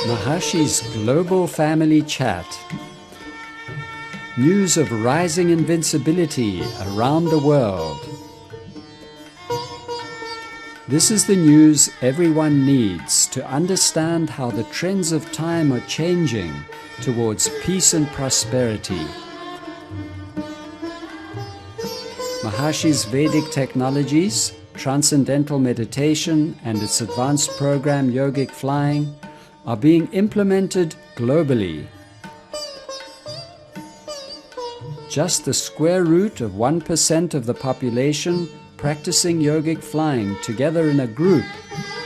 Maharishi's Global Family Chat. News of rising invincibility around the world. This is the news everyone needs to understand how the trends of time are changing towards peace and prosperity. Maharishi's Vedic technologies, transcendental meditation and its advanced program Yogic Flying are being implemented globally. Just the square root of 1% of the population practicing yogic flying together in a group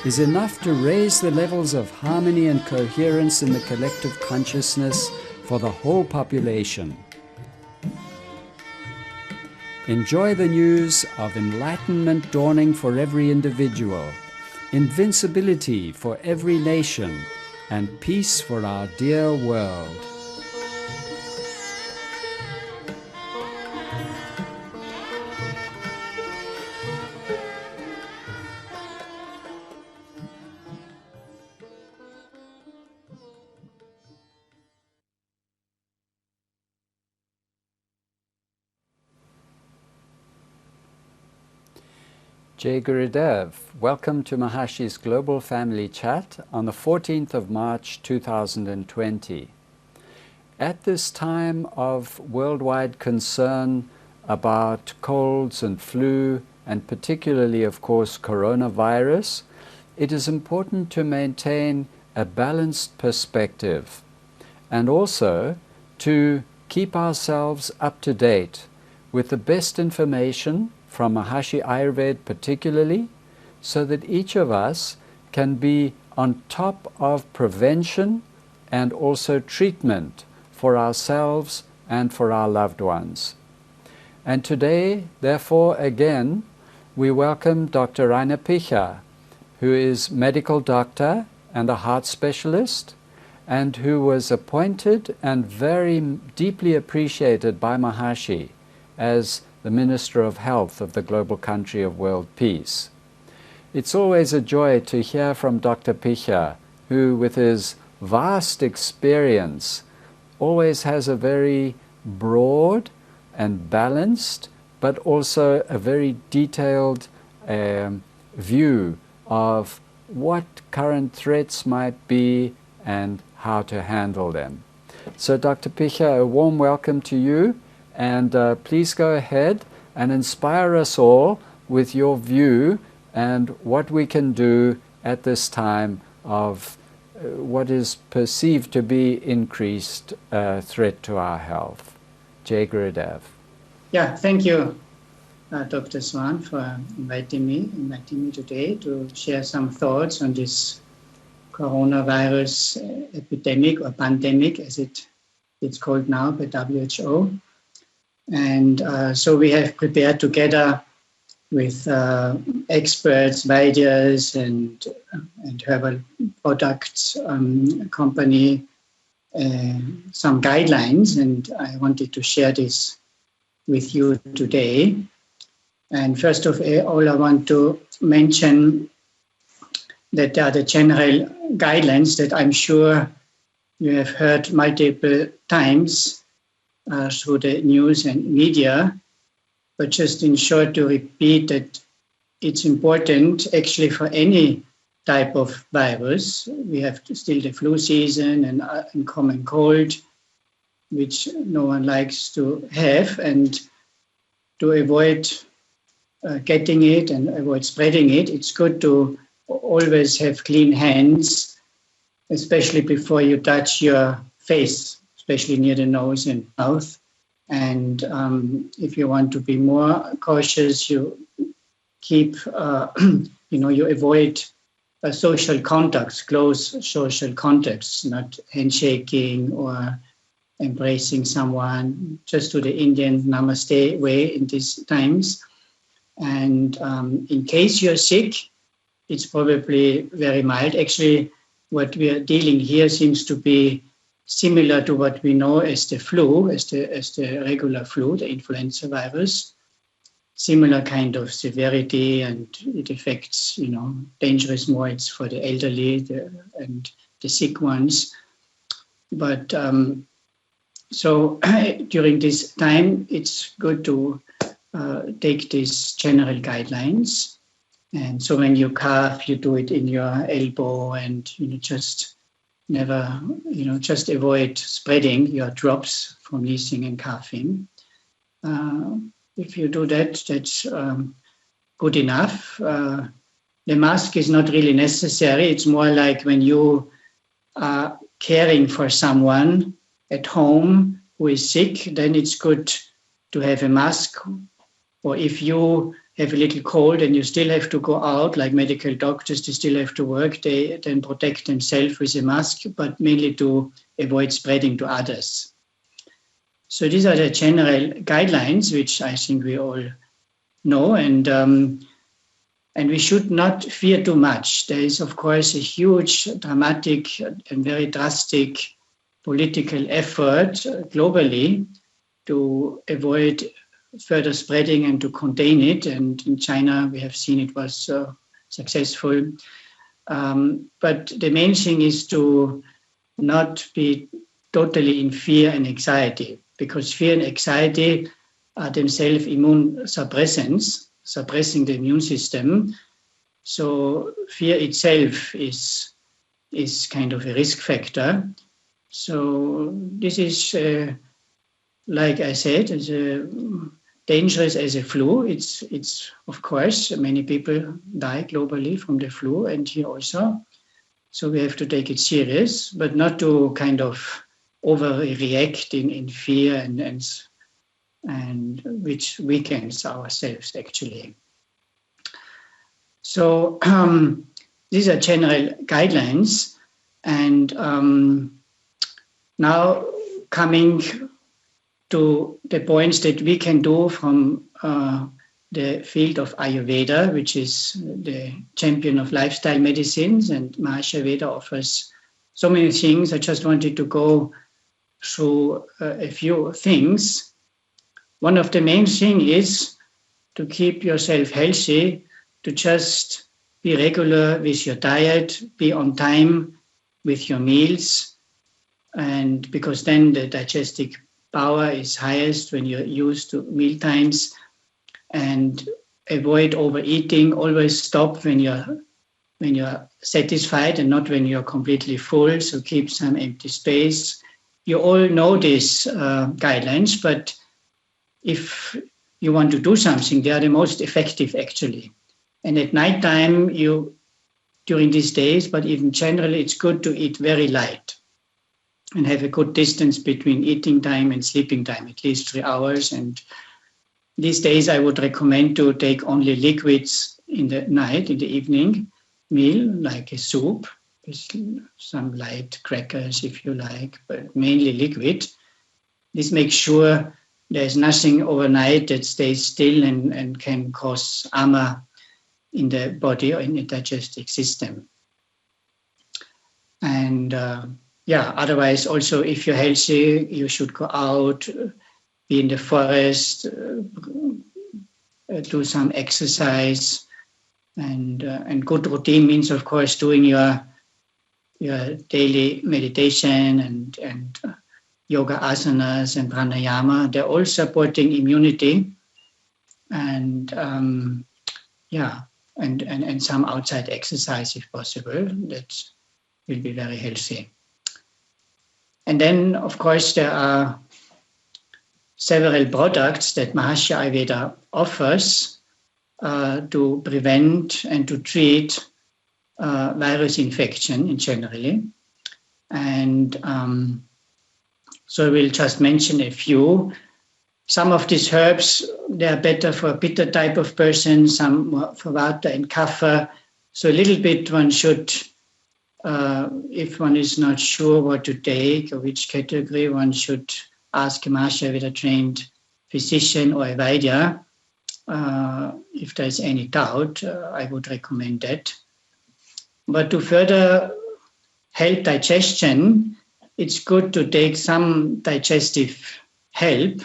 is enough to raise the levels of harmony and coherence in the collective consciousness for the whole population. Enjoy the news of enlightenment dawning for every individual, invincibility for every nation, and peace for our dear world. Jai Gurudev, welcome to Maharishi's Global Family Chat on the 14th of March 2020. At this time of worldwide concern about colds and flu, and particularly, of course, coronavirus, it is important to maintain a balanced perspective and also to keep ourselves up to date with the best information from Maharishi Ayurveda particularly, so that each of us can be on top of prevention and also treatment for ourselves and for our loved ones. And today, therefore, again, we welcome Dr. Rainer Picha, who is medical doctor and a heart specialist, and who was appointed and very deeply appreciated by Maharishi as the Minister of Health of the global country of world peace. It's always a joy to hear from Dr. Picha, who with his vast experience always has a very broad and balanced, but also a very detailed view of what current threats might be and how to handle them. So Dr. Picha, a warm welcome to you. And please go ahead and inspire us all with your view and what we can do at this time of what is perceived to be increased threat to our health. Jai Gurudev. Yeah, thank you, Dr. Swan, for inviting me today to share some thoughts on this coronavirus epidemic or pandemic, as it's called now by WHO. And so we have prepared together with experts, Vaidyas and herbal products company some guidelines, and I wanted to share this with you today. And first of all, I want to mention that there are the general guidelines that I'm sure you have heard multiple times through the news and media, but just in short to repeat that it's important actually for any type of virus. We have still the flu season and common cold, which no one likes to have, and to avoid getting it and avoid spreading it, it's good to always have clean hands, especially before you touch your face, especially near the nose and mouth. And if you want to be more cautious, you keep, you avoid social contacts, close social contacts, not handshaking or embracing someone, just to the Indian namaste way in these times. And in case you're sick, it's probably very mild. Actually, what we are dealing here seems to be similar to what we know as the flu, as the regular flu, the influenza virus. Similar kind of severity, and it affects, dangerous modes for the elderly and the sick ones. But so during this time, it's good to take these general guidelines. And so when you cough, you do it in your elbow, and just never, just avoid spreading your drops from sneezing and coughing. If you do that, that's good enough. The mask is not really necessary. It's more like when you are caring for someone at home who is sick, then it's good to have a mask. Or if you have a little cold and you still have to go out, like medical doctors, they still have to work, they then protect themselves with a mask, but mainly to avoid spreading to others. So these are the general guidelines, which I think we all know, and we should not fear too much. There is, of course, a huge, dramatic, and very drastic political effort globally to avoid further spreading and to contain it. And in China, we have seen it was successful. But the main thing is to not be totally in fear and anxiety, because fear and anxiety are themselves immune suppressants, suppressing the immune system. So fear itself is kind of a risk factor. So this is, like I said, is dangerous as a flu. It's of course, many people die globally from the flu, and here also. So we have to take it serious, but not to kind of overreact in fear and which weakens ourselves actually. So these are general guidelines, and now coming to the points that we can do from the field of Ayurveda, which is the champion of lifestyle medicines, and Maharishi Ayurveda offers so many things. I just wanted to go through a few things. One of the main things is to keep yourself healthy, to just be regular with your diet, be on time with your meals, and because then the digestive power is highest when you're used to meal times, and avoid overeating. Always stop when you're satisfied and not when you're completely full. So keep some empty space. You all know these guidelines, but if you want to do something, they are the most effective actually. And at nighttime, during these days, but even generally, it's good to eat very light and have a good distance between eating time and sleeping time, at least 3 hours. And these days, I would recommend to take only liquids in the night, in the evening meal, like a soup, with some light crackers if you like, but mainly liquid. This makes sure there's nothing overnight that stays still and can cause ama in the body or in the digestive system. And otherwise also if you're healthy, you should go out, be in the forest, do some exercise, and good routine means of course doing your daily meditation and yoga asanas and pranayama. They're all supporting immunity, and some outside exercise if possible. That will be very healthy. And then, of course, there are several products that Maharishi Ayurveda offers to prevent and to treat virus infection in generally. And so I will just mention a few. Some of these herbs, they are better for a Pitta type of person, some for Vata and Kapha. So a little bit one should, if one is not sure what to take or which category, one should ask a Maharishi Ayurveda trained physician or a Vaidya. If there's any doubt, I would recommend that. But to further help digestion, it's good to take some digestive help,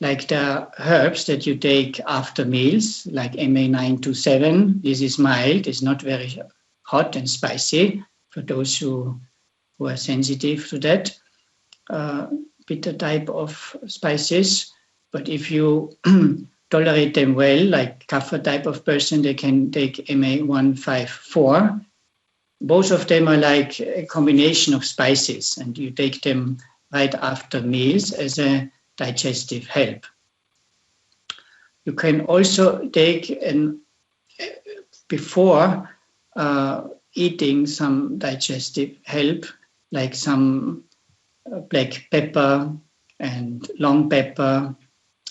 like the herbs that you take after meals, like MA927. This is mild, it's not very hot and spicy for those who who are sensitive to that bitter type of spices. But if you tolerate them well, like kapha type of person, they can take MA154. Both of them are like a combination of spices, and you take them right after meals as a digestive help. You can also take before eating some digestive help, like some black pepper and long pepper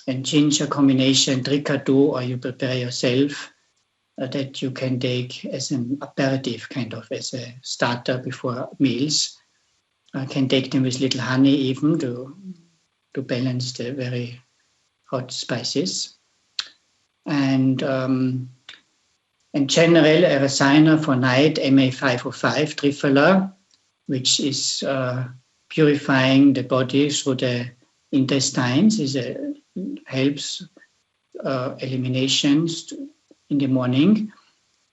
and ginger combination, trikadu, or you prepare yourself, that you can take as an aperitif, kind of as a starter before meals. Can take them with little honey even to balance the very hot spices. And in general, a Rasayana for night, MA505, Triphala, which is purifying the body through the intestines, helps eliminations in the morning,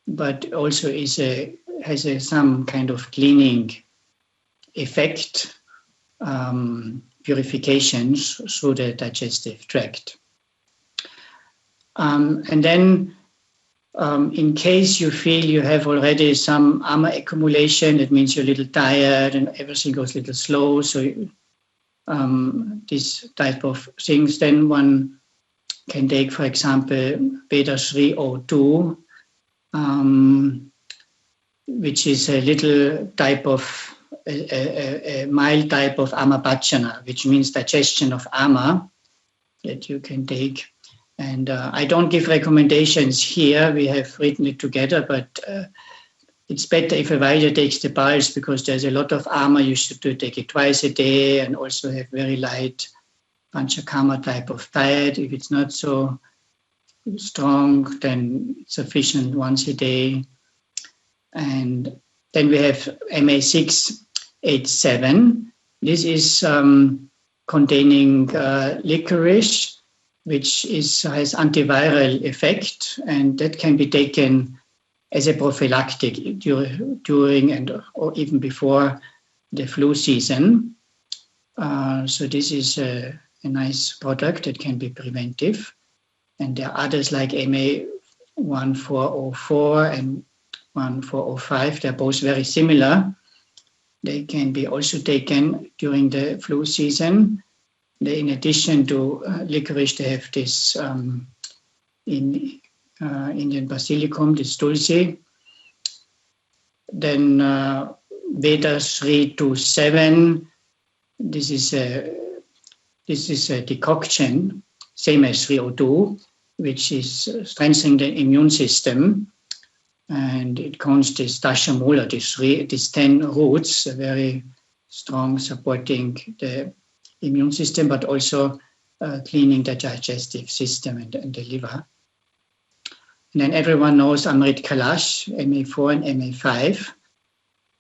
but also has some kind of cleaning effect, purifications through the digestive tract. And then in case you feel you have already some ama accumulation, that means you're a little tired and everything goes a little slow, so this type of things, then one can take, for example, Veda 302, which is a little type of, a mild type of amabhajana, which means digestion of ama, that you can take. And I don't give recommendations here, we have written it together, but it's better if a Vaidya takes the pulse, because there's a lot of ama, you should take it twice a day and also have very light panchakarma type of diet. If it's not so strong, then sufficient once a day. And then we have MA687. This is containing licorice, which has antiviral effect, and that can be taken as a prophylactic during and or even before the flu season. So this is a nice product that can be preventive. And there are others like MA1404 and 1405. They're both very similar. They can be also taken during the flu season. In addition to licorice, they have this in Indian basilicum, this tulsi. Then Veda 327. This is a decoction, same as 302, which is strengthening the immune system. And it contains dashamula, these 10 roots, very strong, supporting the immune system, but also cleaning the digestive system and the liver. And then everyone knows Amrit Kalash, MA4 and MA5.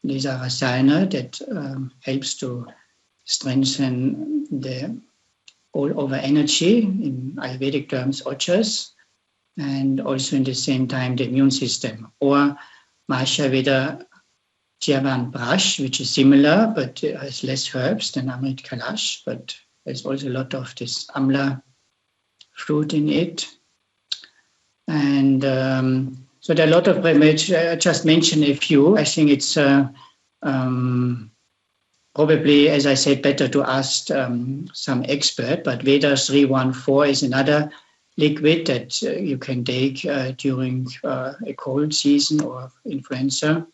These are rasayana that helps to strengthen the all-over energy, in Ayurvedic terms, ojas, and also in the same time the immune system. Or Maharishi Ayurveda Chyavan Brash, which is similar but has less herbs than Amrit Kalash, but there's also a lot of this amla fruit in it. And so there are a lot of remedies. I just mentioned a few. I think it's probably, as I said, better to ask some expert, but Veda 314 is another liquid that you can take during a cold season or influenza.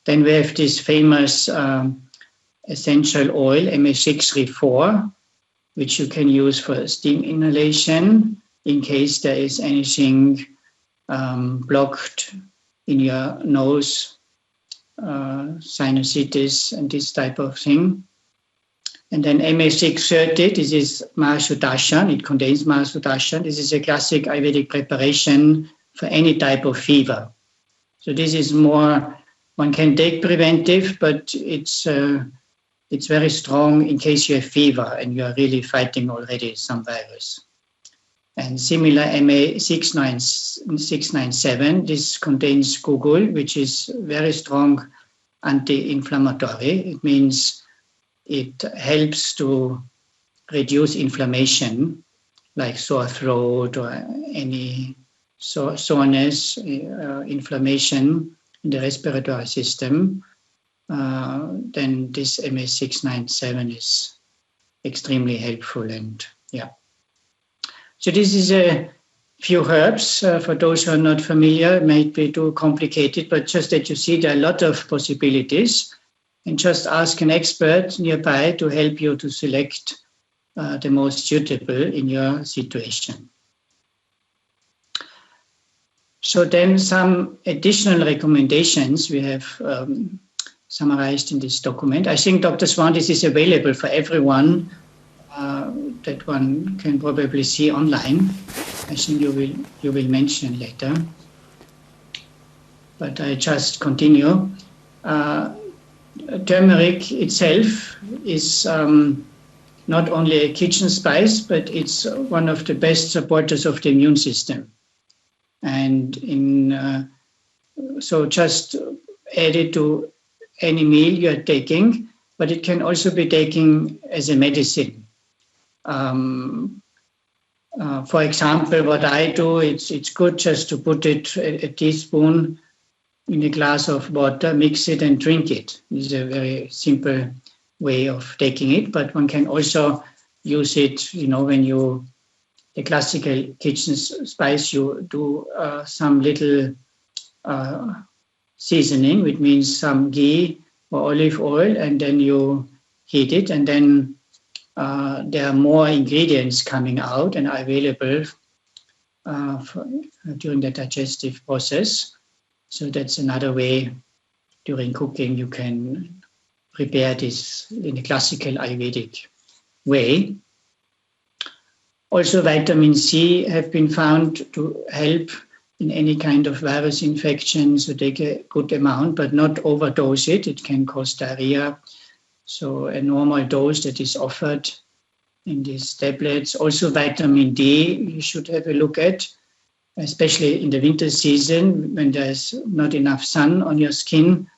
Then we have this famous essential oil, MA634, which you can use for steam inhalation in case there is anything blocked in your nose, sinusitis and this type of thing. And then MA630, this is Mahasudarshan, it contains Mahasudarshan. This is a classic Ayurvedic preparation for any type of fever. So this is more, one can take preventive, but it's very strong in case you have fever and you are really fighting already some virus. And similar MA697, this contains Gugul, which is very strong anti-inflammatory. It means it helps to reduce inflammation, like sore throat or any soreness, inflammation in the respiratory system. Then this MS697 is extremely helpful. And yeah, so this is a few herbs. For those who are not familiar, it might be too complicated, but just that you see there are a lot of possibilities, and just ask an expert nearby to help you to select the most suitable in your situation. So then some additional recommendations we have summarized in this document. I think, Dr. Swan, this is available for everyone that one can probably see online. I think you will mention later. But I just continue. Turmeric itself is not only a kitchen spice, but it's one of the best supporters of the immune system. And so just add it to any meal you're taking, but it can also be taken as a medicine. For example, what I do, it's good just to put it a teaspoon in a glass of water, mix it and drink it. This is a very simple way of taking it, but one can also use it, when the classical kitchen spice, you do some little seasoning, which means some ghee or olive oil, and then you heat it, and then there are more ingredients coming out and are available during the digestive process. So that's another way during cooking you can prepare this in a classical Ayurvedic way. Also, vitamin C have been found to help in any kind of virus infection, so take a good amount, but not overdose it. It can cause diarrhea. So a normal dose that is offered in these tablets. Also, vitamin D you should have a look at, especially in the winter season when there's not enough sun on your skin.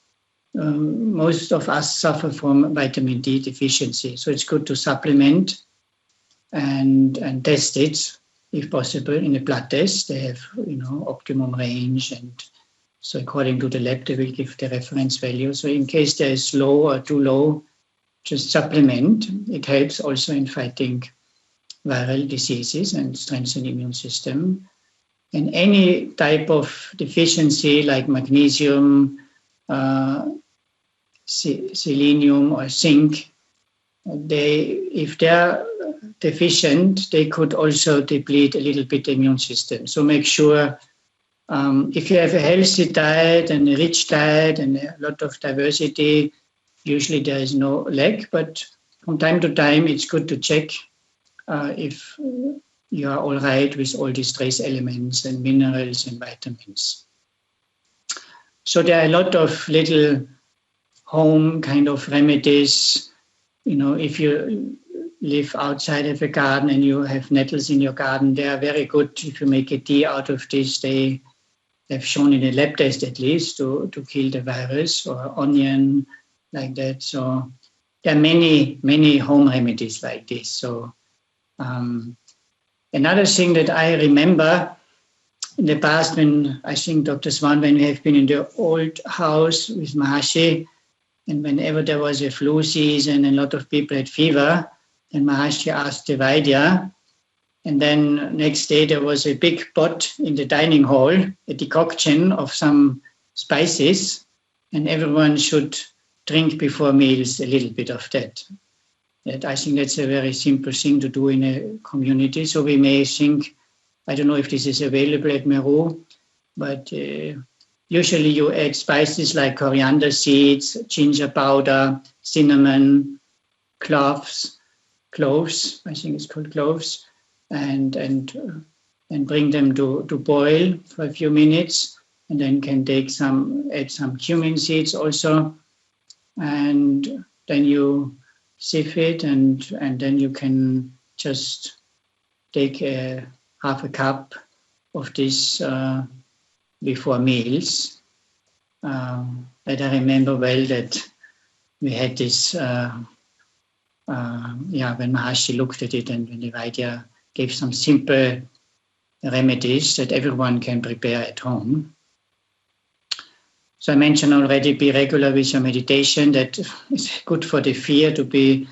Most of us suffer from vitamin D deficiency. So it's good to supplement and test it, if possible, in a blood test. They have, optimum range. And so according to the lab, they will give the reference value. So in case there is low or too low, just supplement. It helps also in fighting viral diseases and strengthen the immune system. And any type of deficiency like magnesium, selenium or zinc, if they're deficient, they could also deplete a little bit the immune system. So make sure if you have a healthy diet and a rich diet and a lot of diversity, usually there is no lack, but from time to time it's good to check if you are all right with all these trace elements and minerals and vitamins. So there are a lot of little home kind of remedies. If you live outside of a garden and you have nettles in your garden, they are very good. If you make a tea out of this, they have shown in a lab test at least to kill the virus, or onion, like that. So there are many, many home remedies like this. So another thing that I remember in the past, when I think, Dr. Swan, when we have been in the old house with Maharishi, and whenever there was a flu season and a lot of people had fever, then Maharishi asked the Vaidya, and then next day there was a big pot in the dining hall, a decoction of some spices, and everyone should drink before meals a little bit of that. I think that's a very simple thing to do in a community. So we may think, I don't know if this is available at Meru, but usually you add spices like coriander seeds, ginger powder, cinnamon, cloves, I think it's called cloves, and bring them to boil for a few minutes, and then can add some cumin seeds also, and then you sieve it, and then you can just take half a cup of this before meals. But I remember well that we had this, when Maharishi looked at it and when the Vaidya gave some simple remedies that everyone can prepare at home. So I mentioned already, be regular with your meditation. That is good for the fear to be,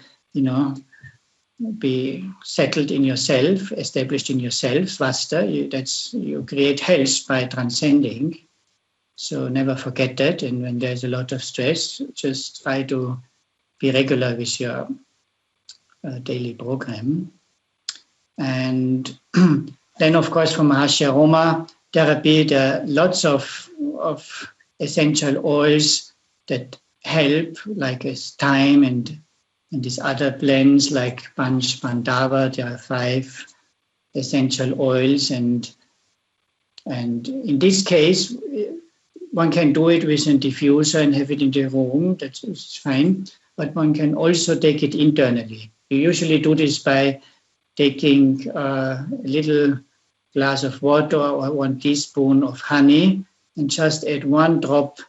be settled in yourself, established in yourself, svasta. You create health by transcending. So never forget that. And when there's a lot of stress, just try to be regular with your daily program. And then, of course, for Maharishi aroma therapy, there are lots of essential oils that help, like as thyme and these other blends like Panch Pandava. There are 5 essential oils, and in this case, one can do it with a diffuser and have it in the room. That's fine, but one can also take it internally. You usually do this by taking a little glass of water or 1 teaspoon of honey and just add 1 drop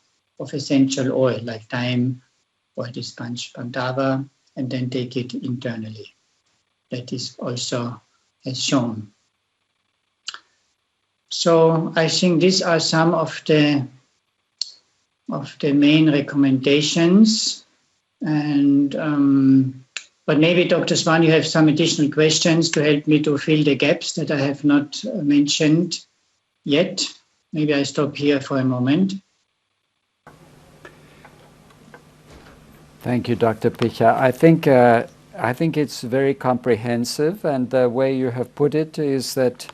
of essential oil like thyme or this Panch Pandava, and then take it internally. That is also as shown. So I think these are some of the main recommendations. And but maybe Dr. Swan, you have some additional questions to help me to fill the gaps that I have not mentioned yet. Maybe I stop here for a moment. Thank you, Dr. Picha. I think it's very comprehensive, and the way you have put it is that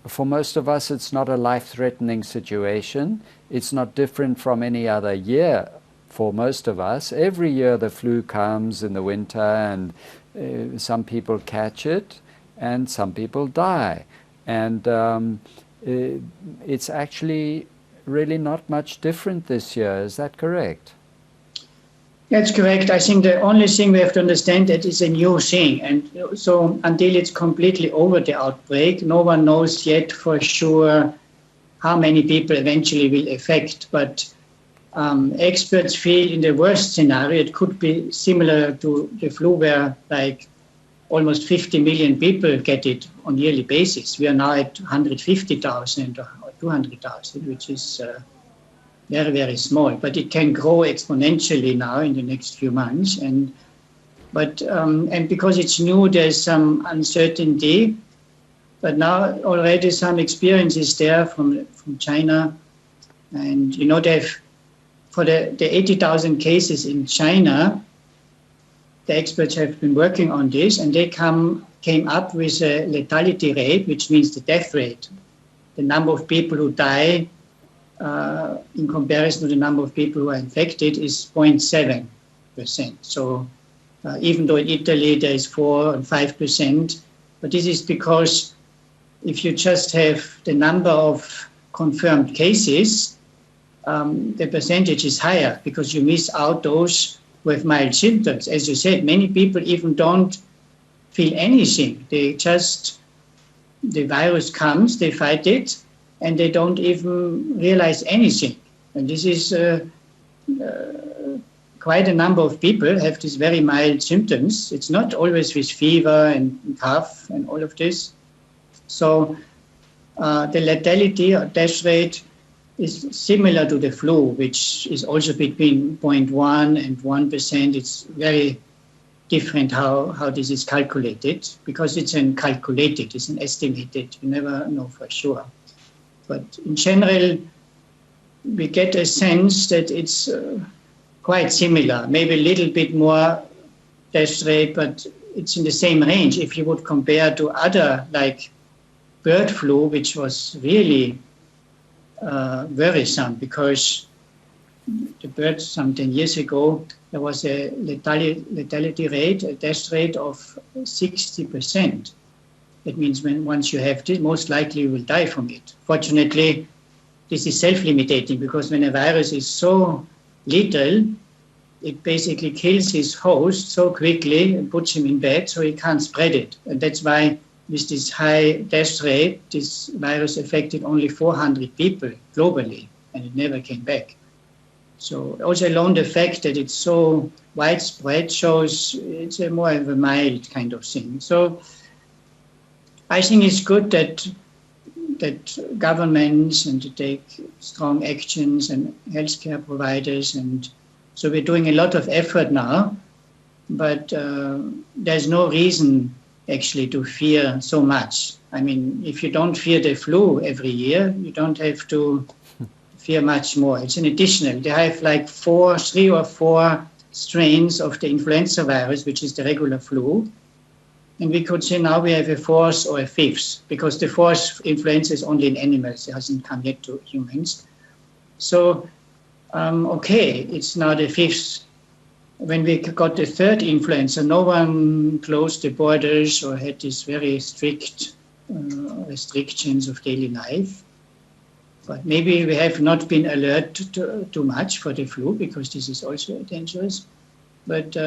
for most of us, it's not a life-threatening situation. It's not different from any other year for most of us. Every year the flu comes in the winter, and some people catch it, and some people die. And it's actually really not much different this year. Is that correct? That's correct. I think the only thing we have to understand that it's a new thing. And so until it's completely over the outbreak, no one knows yet for sure how many people eventually will affect. But experts feel in the worst scenario, it could be similar to the flu where like almost 50 million people get it on a yearly basis. We are now at 150,000 or 200,000, which is very, very small, but it can grow exponentially now in the next few months. And because it's new, there's some uncertainty. But now already some experience is there from China. And they've for the 80,000 cases in China, the experts have been working on this, and they came up with a lethality rate, which means the death rate. The number of people who die in comparison to the number of people who are infected is 0.7%. So even though in Italy there is 4 and 5%, but this is because if you just have the number of confirmed cases, the percentage is higher because you miss out those who have mild symptoms. As you said, many people even don't feel anything. The virus comes, they fight it, and they don't even realize anything. And this is quite a number of people have these very mild symptoms. It's not always with fever and cough and all of this. So the lethality or death rate is similar to the flu, which is also between 0.1 and 1%. It's very different how this is calculated, because it's an estimated. You never know for sure. But in general, we get a sense that it's quite similar, maybe a little bit more death rate, but it's in the same range. If you would compare to other, like bird flu, which was really worrisome, because the birds some 10 years ago, there was a lethality rate, a death rate of 60%. That means once you have this, most likely you will die from it. Fortunately, this is self-limiting, because when a virus is so lethal, it basically kills his host so quickly and puts him in bed so he can't spread it. And that's why with this high death rate, this virus affected only 400 people globally, and it never came back. So also alone the fact that it's so widespread shows it's a more of a mild kind of thing. So I think it's good that governments and to take strong actions and healthcare providers, and so we're doing a lot of effort now, but there's no reason actually to fear so much. I mean, if you don't fear the flu every year, you don't have to fear much more. It's an additional. They have like 3 or 4 strains of the influenza virus, which is the regular flu. And we could say now we have a 4th or a 5th, because the 4th influenza is only in animals. It hasn't come yet to humans. So, okay, it's now the 5th. When we got the 3rd influenza, no one closed the borders or had these very strict restrictions of daily life. But maybe we have not been alert too much for the flu, because this is also dangerous. But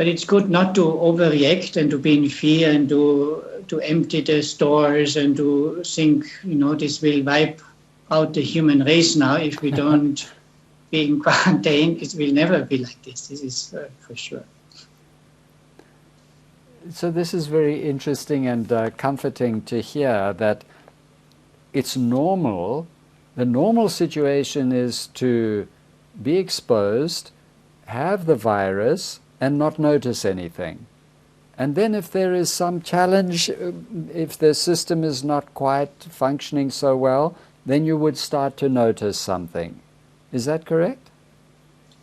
it's good not to overreact and to be in fear and to empty the stores and to think, this will wipe out the human race now if we don't be in quarantine. It will never be like this. This is for sure. So this is very interesting and comforting to hear that it's normal. The normal situation is to be exposed, have the virus, and not notice anything. And then if there is some challenge, if the system is not quite functioning so well, then you would start to notice something. Is that correct?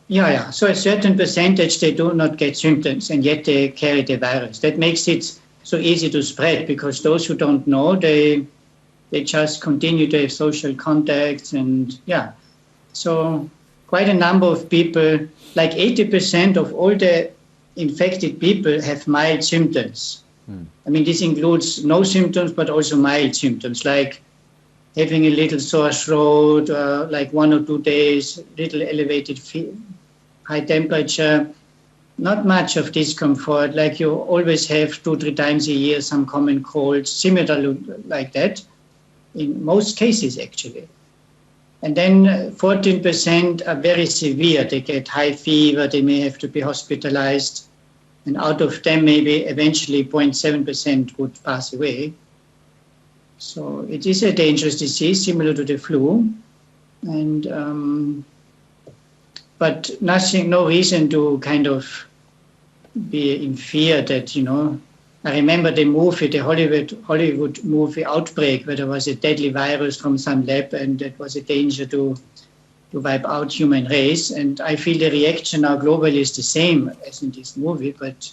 Yeah. So a certain percentage, they do not get symptoms, and yet they carry the virus. That makes it so easy to spread, because those who don't know, they just continue to have social contacts, and so quite a number of people, like 80% of all the infected people have mild symptoms. I mean, this includes no symptoms, but also mild symptoms, like having a little sore throat, like 1 or 2 days, little elevated high temperature, not much of discomfort, like you always have 2-3 times a year, some common colds, similar like that, in most cases actually. And then 14% are very severe. They get high fever, they may have to be hospitalized, and out of them maybe eventually 0.7% would pass away. So it is a dangerous disease, similar to the flu, and but no reason to kind of be in fear that, I remember the Hollywood movie Outbreak, where there was a deadly virus from some lab, and that was a danger to wipe out human race. And I feel the reaction now globally is the same as in this movie, but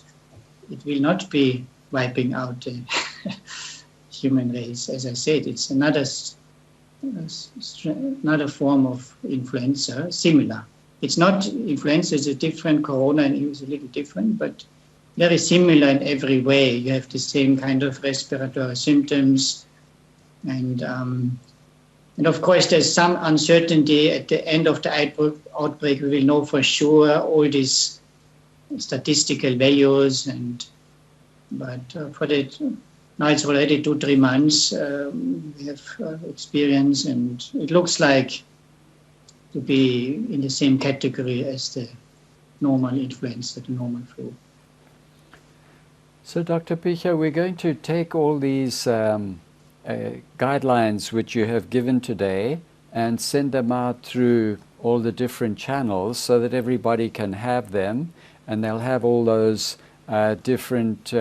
it will not be wiping out the human race. As I said, it's another form of influenza, similar. It's not influenza, it's a different corona, and it was a little different, but very similar in every way. You have the same kind of respiratory symptoms. And of course, there's some uncertainty at the end of the outbreak. We will know for sure all these statistical values. But now it's already 2-3 months. We have experience, and it looks like to be in the same category as the normal influenza, the normal flu. So, Dr. Picha, we're going to take all these guidelines which you have given today and send them out through all the different channels so that everybody can have them, and they'll have all those different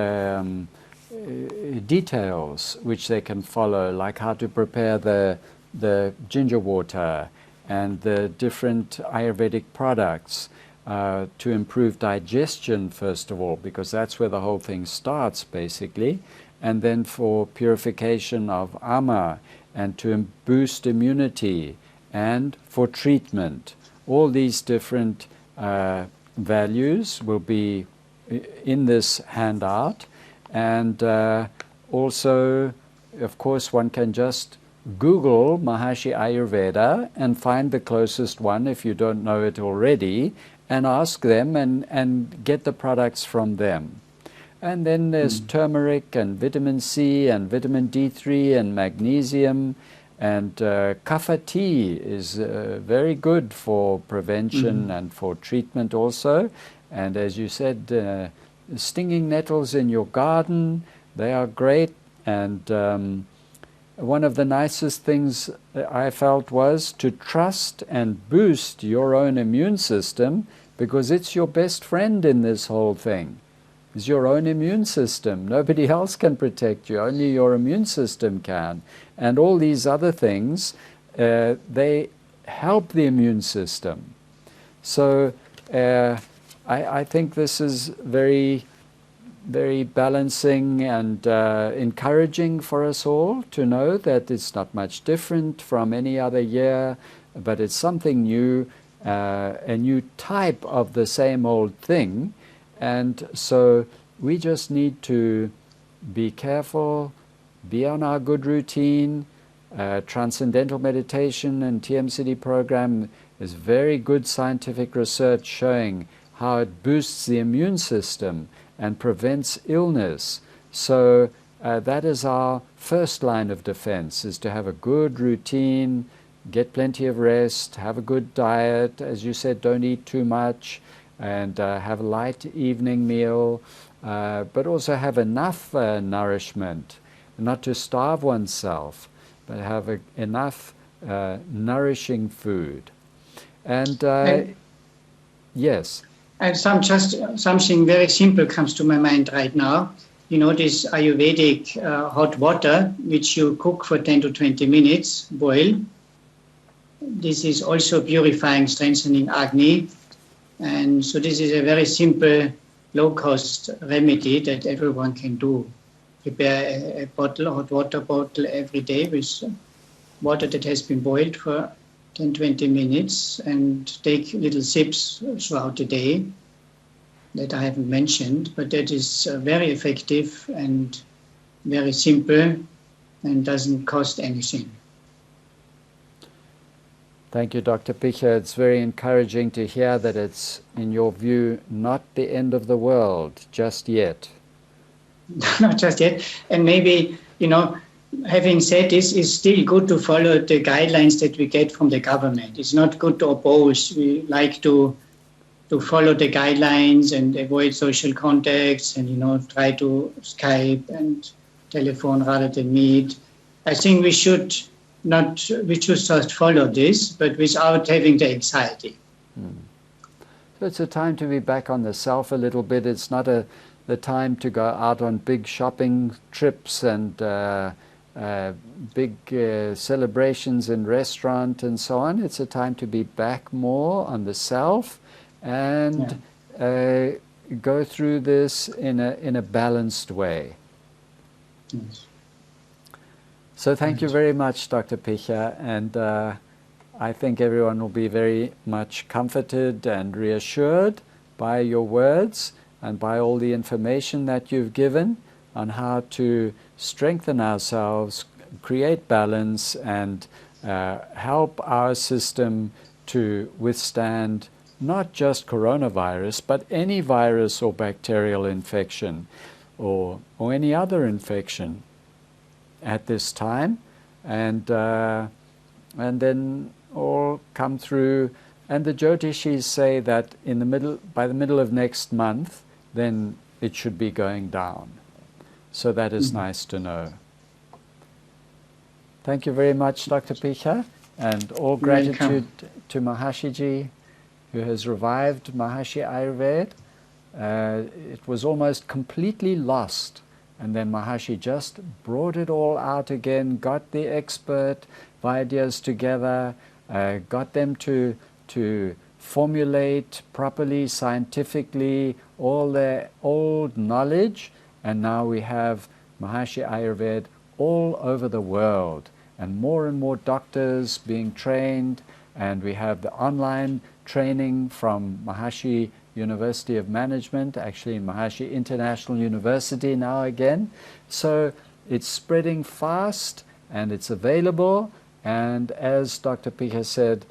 details which they can follow, like how to prepare the ginger water and the different Ayurvedic products to improve digestion, first of all, because that's where the whole thing starts, basically, and then for purification of ama and to boost immunity and for treatment. All these different values will be in this handout, and also, of course, one can just Google Maharishi Ayurveda and find the closest one if you don't know it already, and ask them and get the products from them. And then there's turmeric and vitamin C and vitamin D3 and magnesium. And kapha tea is very good for prevention and for treatment also. And as you said, stinging nettles in your garden, they are great. And one of the nicest things I felt was to trust and boost your own immune system, because it's your best friend in this whole thing. It's your own immune system. Nobody else can protect you. Only your immune system can. And all these other things, they help the immune system. So I think this is very, very balancing and encouraging for us all to know that it's not much different from any other year, but it's something new, a new type of the same old thing. And so we just need to be careful, be on our good routine. Transcendental meditation and TMCD program is very good scientific research showing how it boosts the immune system and prevents illness. So that is our first line of defense, is to have a good routine, get plenty of rest, have a good diet. As you said, don't eat too much, and have a light evening meal, but also have enough nourishment, not to starve oneself, but have enough nourishing food. And yes. And something very simple comes to my mind right now. You know, this Ayurvedic hot water, which you cook for 10 to 20 minutes, boil. This is also purifying, strengthening Agni. And so this is a very simple, low-cost remedy that everyone can do. Prepare a hot water bottle every day with water that has been boiled for 10-20 minutes, and take little sips throughout the day that I haven't mentioned, but that is very effective and very simple and doesn't cost anything. Thank you, Dr. Picha. It's very encouraging to hear that it's, in your view, not the end of the world just yet. Not just yet. And maybe, you know, having said this, it's still good to follow the guidelines that we get from the government. It's not good to oppose. We like to follow the guidelines and avoid social contacts and, you know, try to Skype and telephone rather than meet. I think we should just follow this, but without having the anxiety. So it's a time to be back on the self a little bit. It's not the time to go out on big shopping trips and big celebrations in restaurant and so on. It's a time to be back more on the self and go through this in a balanced way. Yes. So thank you very much, Dr. Picha, and I think everyone will be very much comforted and reassured by your words and by all the information that you've given on how to strengthen ourselves, create balance, and help our system to withstand not just coronavirus, but any virus or bacterial infection or any other infection at this time, and then all come through. And the Jyotishis say that by the middle of next month, then it should be going down. So that is nice to know. Thank you very much, Dr. Picha, and all gratitude to Mahashiji, who has revived Maharishi Ayurveda. It was almost completely lost, and then Maharishi just brought it all out again, got the expert Vaidyas together, got them to formulate properly, scientifically, all their old knowledge, and now we have Maharishi Ayurveda all over the world, and more doctors being trained, and we have the online training from Maharishi University of Management, actually Maharishi International University now again. So it's spreading fast and it's available, and as Dr. Picha said,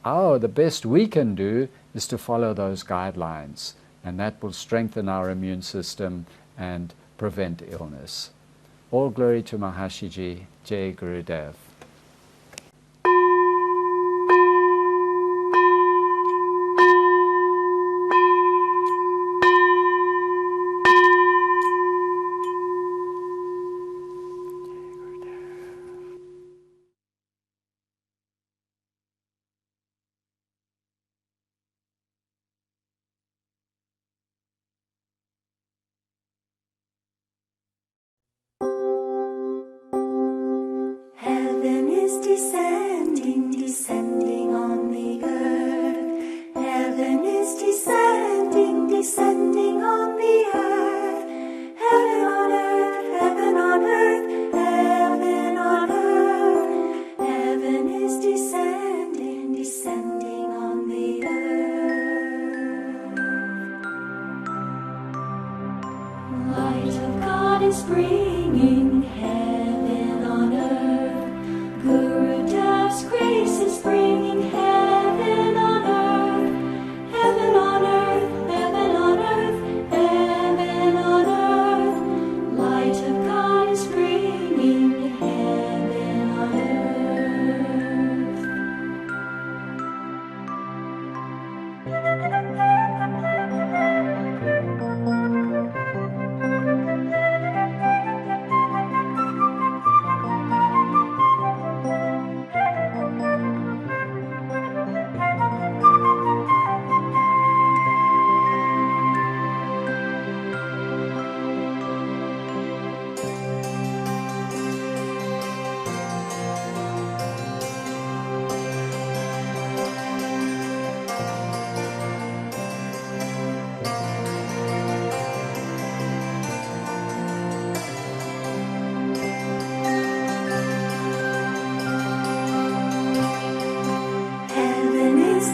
the best we can do is to follow those guidelines, and that will strengthen our immune system and prevent illness. All glory to Maharishi Ji. Jai Gurudev. Heaven is descending, descending on the earth. Heaven is descending, descending on the earth. Heaven on earth, heaven on earth, heaven on earth. Heaven is descending, descending on the earth. Light of God is bringing heaven on earth. Gurudev's grace is bringing heaven on earth. Heaven on earth, heaven on earth, heaven on earth. Light of God is bringing heaven on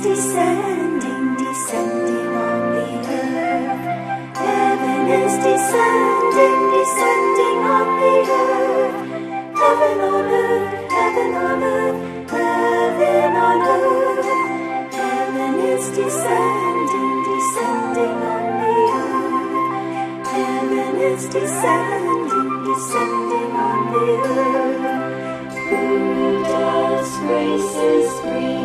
descending, descending on the earth. Heaven is descending, descending on the earth. Heaven on earth, heaven on earth, heaven on earth. Heaven is descending, descending on the earth. Heaven is descending, descending on the earth. Buddha's grace is free.